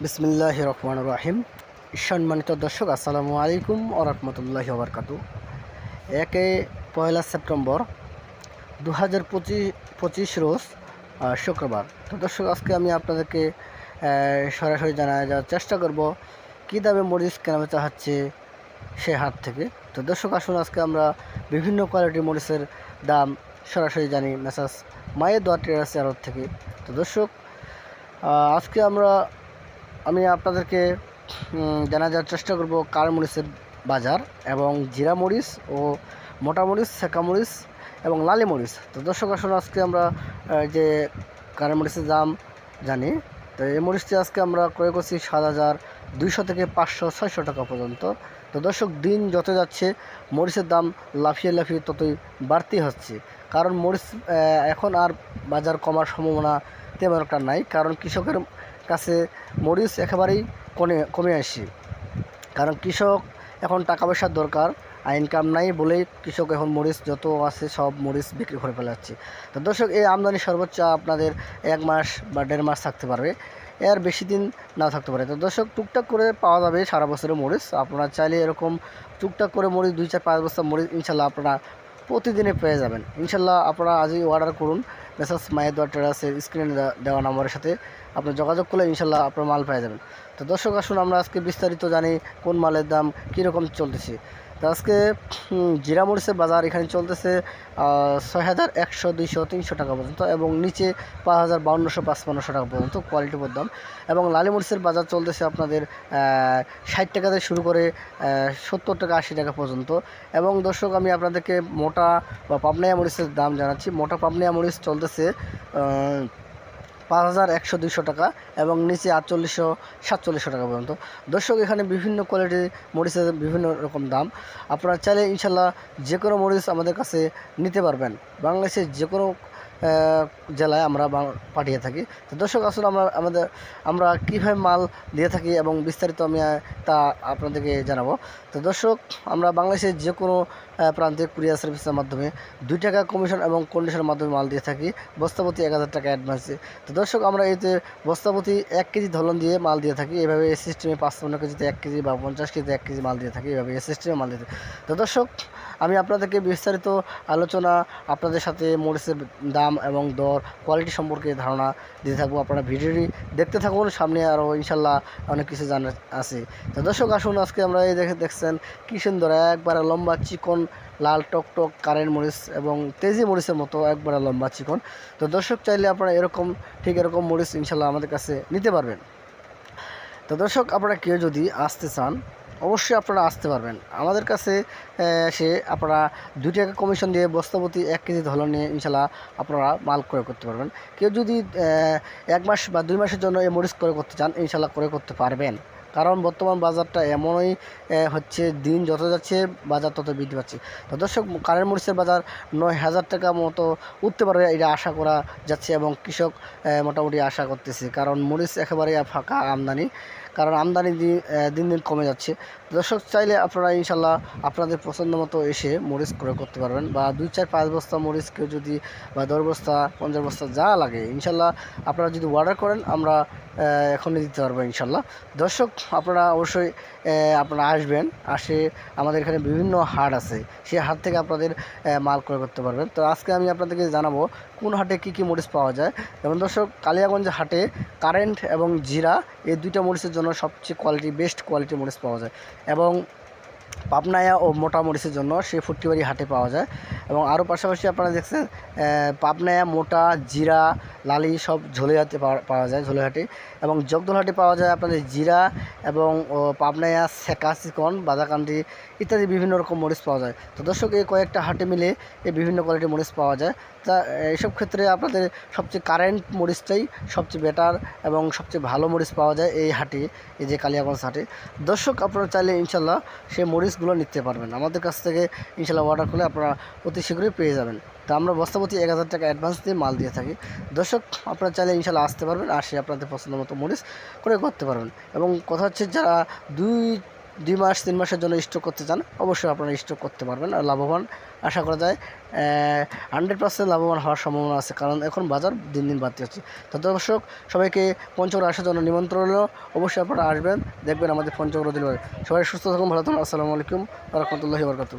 বিসমিল্লাহির রহমানির রহিম। সম্মানিত দর্শক, আসসালামু আলাইকুম ওয়া রাহমাতুল্লাহি ওয়া বারাকাতুহু। পয়লা সেপ্টেম্বর 2025 রোজ শুক্রবার। তো দর্শক, আজকে আমি আপনাদেরকে সরাসরি জানায় যাওয়ার চেষ্টা করব কী দামে মরিচ কেনাবেচা হচ্ছে সে হাট থেকে। তো দর্শক, আসুন আজকে আমরা বিভিন্ন কোয়ালিটির মরিচের দাম সরাসরি জানি মেসাজ মায়ের দোয়া ট্রেডার্স আড়ত থেকে। তো দর্শক, আজকে আমি আপনাদেরকে জানা যাওয়ার চেষ্টা করব কার মরিচের বাজার এবং জিরা মরিচ ও মোটা মরিচ, সেকা মরিচ এবং লালি মরিচ। তো দর্শক, আসলে আজকে আমরা যে কার মরিচের দাম জানি। তো এই মরিচটি আজকে আমরা ক্রয় করছি 7,200 থেকে 500-600 টাকা পর্যন্ত। তো দর্শক, দিন যত যাচ্ছে মরিচের দাম লাফিয়ে লাফিয়ে ততই বাড়তি হচ্ছে, কারণ মরিচ এখন আর বাজার কমার সম্ভাবনা তেমন একটা নাই, কারণ কৃষকের কাছে মরিচ একেবারেই কমে আসছে। কারণ কৃষক এখন টাকা পয়সার দরকার, আর ইনকাম নাই বলেই কৃষক এখন মরিচ যত আছে সব মরিচ বিক্রি করে ফেলাচ্ছে। তো দর্শক, এই আমদানি সর্বোচ্চ আপনাদের 1 মাস বা 1.5 মাস থাকতে পারবে, এর বেশি দিন না থাকতে পারে। তো দর্শক, টুকটাক করে পাওয়া যাবে সারা বছরের মরিচ। আপনারা চাইলে এরকম টুকটাক করে মরিচ 2-4-5 বস্তা মরিচ ইনশাল্লাহ আপনারা প্রতিদিনে পেয়ে যাবেন। ইনশাল্লাহ আপনারা আজই অর্ডার করুন মেসাজ মায়ের দোয়া ট্রেডার্সের স্ক্রিনে দেওয়া নম্বরের সাথে আপনি যোগাযোগ করলে ইনশাল্লাহ আপনার মাল পেয়ে যাবেন। তো দর্শক, আসুন আমরা আজকে বিস্তারিত জানি কোন মালের দাম কীরকম চলতেছে। তো আজকে জিরা মরিচের বাজার এখানে চলতেছে 6,100, 200, 300 টাকা পর্যন্ত, এবং নিচে 5,000, 5200, 5500 টাকা পর্যন্ত কোয়ালিটি দাম। এবং লালি মরিচের বাজার চলতেছে আপনাদের 60 টাকা থেকে শুরু করে 70 টাকা, 80 টাকা পর্যন্ত। এবং দর্শক, আমি আপনাদেরকে মোটা বা পাবনাইয়া মরিচের দাম জানাচ্ছি। মোটা পাবনাইয়া মরিচ চলতেছে 5,100, 200 টাকা এবং নিচে 4800, 4700 টাকা পর্যন্ত। দর্শক, এখানে বিভিন্ন কোয়ালিটির মরিচের বিভিন্ন রকম দাম। আপনারা চাইলে ইনশাল্লাহ যে কোনো মরিচ আমাদের কাছে নিতে পারবেন। বাংলাদেশের যে কোনো জেলায় আমরা পাঠিয়ে থাকি। তো দর্শক, আসলে আমরা কীভাবে মাল দিয়ে থাকি এবং বিস্তারিত আমি তা আপনাদেরকে জানাবো। তো দর্শক, আমরা বাংলাদেশের যে কোনো প্রান্তে কুরিয়ার সার্ভিসের মাধ্যমে 2 টাকা কমিশন এবং কন্ডিশনের মাধ্যমে মাল দিয়ে থাকি, বস্তাপতি 1,000 টাকা অ্যাডভান্সে। তো দর্শক, আমরা এতে বস্তাপতি 1 কেজি ধলন দিয়ে মাল দিয়ে থাকি। এভাবে এই সিস্টেমে 55 কেজিতে 1 কেজি বা 50 কেজিতে 1 কেজি মাল দিয়ে থাকি, এভাবে এই সিস্টেমে মাল দিয়ে থাকি। তো দর্শক, আমি আপনাদেরকে বিস্তারিত আলোচনা আপনাদের সাথে মরিচের দাম এবং দর কোয়ালিটি সম্পর্কে ধারণা দিতে থাকবো। আপনারা ভিডিওটি দেখতে থাকুন, সামনে আরও ইনশাল্লাহ অনেক কিছু জানার আছে। তো দর্শক, আসুন আজকে আমরা এই দেখছেন কী সুন্দর একবারে লম্বা চিকন লাল টকটক কারেন্ট মরিচ এবং তেজি মরিচের মতো একবারে লম্বা চিকন। তো দর্শক, চাইলে আপনারা ঠিক এরকম মরিচ ইনশাল্লাহ আমাদের কাছে নিতে পারবেন। তো দর্শক, আপনারা কেউ যদি আসতে চান অবশ্যই আপনারা আসতে পারবেন আমাদের কাছে। এসে আপনারা 2 টাকা কমিশন দিয়ে বস্তাপতি 1 কেজি ধলন নিয়ে ইনশাল্লাহ আপনারা মাল ক্রয় করতে পারবেন। কেউ যদি 1 মাস বা 2 মাসের জন্য এই মরিচ ক্রয় করতে চান ইনশাল্লাহ ক্রয় করতে পারবেন, কারণ বর্তমান বাজারটা এমনই হচ্ছে, দিন যত যাচ্ছে বাজার তত বৃদ্ধি পাচ্ছে। তো দর্শক, কারেন্ট মরিচের বাজার 9,000 টাকা মতো উঠতে পারবে এটা আশা করা যাচ্ছে, এবং কৃষক মোটামুটি আশা করতেছে, কারণ মরিচ একেবারে ফাঁকা আমদানি, কারণ আমদানি দিন দিন কমে যাচ্ছে। দর্শক, চাইলে আপনারা ইনশাল্লাহ আপনাদের পছন্দ মতো এসে মরিচ ক্রয় করতে পারবেন, বা 2-4-5 বস্তা মরিচ কেউ যদি, বা 10 বস্তা 50 বস্তা যা লাগে ইনশাল্লাহ আপনারা যদি অর্ডার করেন আমরা এখনই দিতে পারবো ইনশাল্লাহ। দর্শক, আপনারা অবশ্যই আপনারা আসবেন, আমাদের এখানে বিভিন্ন হাট আছে, সেই হাট থেকে আপনাদের মাল ক্রয় করতে পারবেন। তো আজকে আমি আপনাদেরকে জানাবো কোন হাটে কী মরিচ পাওয়া যায়। যেমন দর্শক, কালিয়াগঞ্জ হাটে কারেন্ট এবং জিরা এই 2টা মরিচের জন্য সবচেয়ে বেস্ট কোয়ালিটির মরিচ পাওয়া যায়, এবং পাবনায়া ও মোটা মরিচের জন্য সেই ফুটকিবাড়ি হাটে পাওয়া যায়। এবং আরও পাশাপাশি আপনারা দেখছেন পাবনায়া, মোটা, জিরা, লালি সব ঝোলেহাটে পাওয়া যায়, ঝোলেহাটে। এবং জগদলহাটে পাওয়া যায় আপনাদের জিরা এবং পাবনায়া, সেকা, চিকন, বাদাকান্দি ইত্যাদি বিভিন্ন রকম মরিচ পাওয়া যায়। তো দর্শক, এই কয়েকটা হাটে মিলে এই বিভিন্ন কোয়ালিটির মরিচ পাওয়া যায়। তা এইসব ক্ষেত্রে আপনাদের সবচেয়ে কারেন্ট মরিচটাই সবচেয়ে বেটার এবং সবচেয়ে ভালো মরিচ পাওয়া যায় এই হাটে, এই যে কালিয়াগঞ্জ হাটে। দর্শক, আপনারা চাইলে ইনশাল্লাহ সেই মরিচগুলো নিতে পারবেন আমাদের কাছ থেকে ইনশাল্লাহ অর্ডার করলে আপনারা অতি শীঘ্রই পেয়ে যাবেন। তো আমরা বস্তাপতি 1,000 টাকা অ্যাডভান্স দিয়ে মাল দিয়ে থাকি। দর্শক, আপনারা চাইলে ইনশাল্লাহ আসতে পারবেন, আসে আপনাদের পছন্দ মতো মরিচ করে করতে পারবেন। এবং কথা হচ্ছে, যারা 2 2 মাস 3 মাসের জন্য স্টক করতে চান অবশ্যই আপনারা স্টক করতে পারবেন আর লাভবান আশা করা যায় 100% লাভবান হওয়ার সম্ভাবনা আছে, কারণ এখন বাজার দিন দিন বাড়তে হচ্ছে। তো দর্শক সবাইকে পঞ্চগড় আসার জন্য নিমন্ত্রণ হলো, অবশ্যই আপনারা আসবেন, দেখবেন আমাদের পঞ্চগড় দিল। সবাই সুস্থ থাকুন, ভালো থাকুন। আসসালামু আলাইকুম ওয়া রাহমাতুল্লাহি ওয়া বারাকাতুহু।